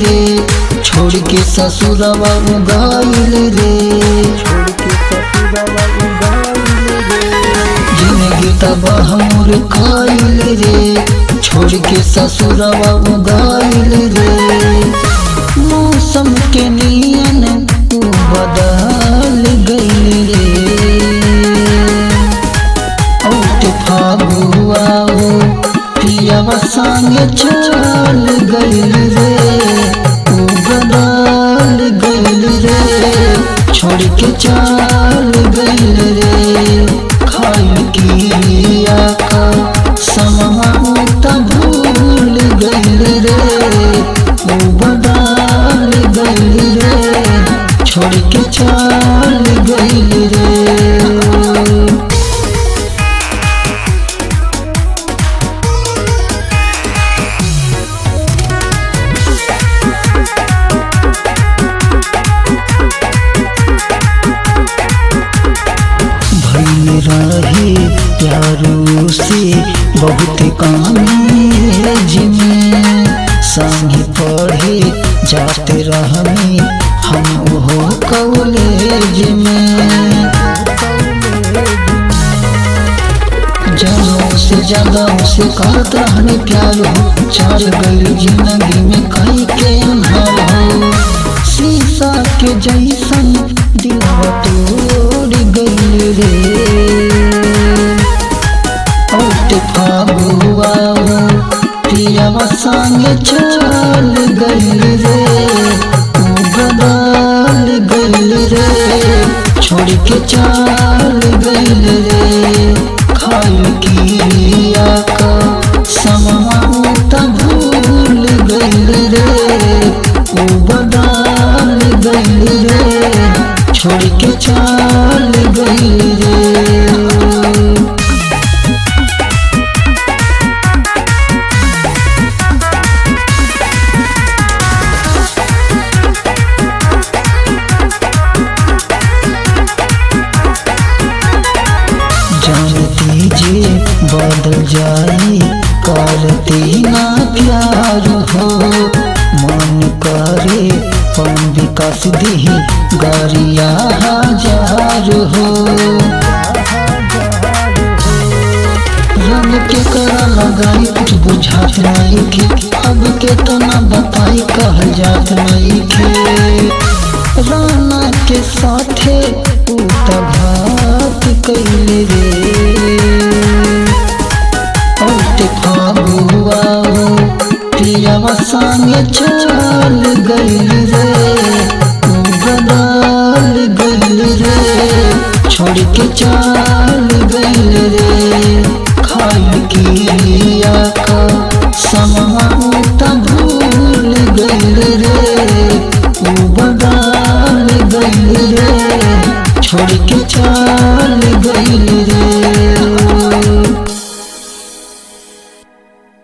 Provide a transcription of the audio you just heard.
रे, छोड़ के ससुरवा उगाइल रे, छोड़ के ससुरवा उगाइल रे, जिंदगी तबाह मोर खाइल रे, छोड़ के ससुरवा उगाइल रे। मौसम के नियन तू बदल गइल रे, औट फागुआ हो पियावा संगे चल गइल रे, तू बदल गइल रे, छोड़ के चल गइल रे। खाइल किया का समा त भूल गइल रे, तू बदल गइल रे, छोड़ के चल गइल रे। रहे प्यारों से बहुत कॉलेज में, संग पढ़े जाते रहनी हम वो कॉलेज में। जनों से ज्यादा उसे करत रहने प्यार हो, चल गई जिंदगी में कहीं के अंधार हो। शीशा के जैसन दिलवा तोड़ गई रे, औट फागुआ हो पियावा संगे चल गइल रे, तू बदल गइल रे, छोड़ के चल गइल रे। खाइल किया का समा त भूल गइल रे, तू बदल गइल रे, छोड़ के चल गइल रे। जानती जे बदल जाई करती ना प्यार हो, मन करे पन विकास दी गरिया हजार हो। रंग के करा लगाई कुछ बुझात नहीं के, अब के तो ना बताई कहल जात नहीं के। राना के साथे तू त घात कइल रे, औट फागुआ हो पियावा संगे चल गइल रे, तू बदल गइल रे, छोड़ के चल गइल रे।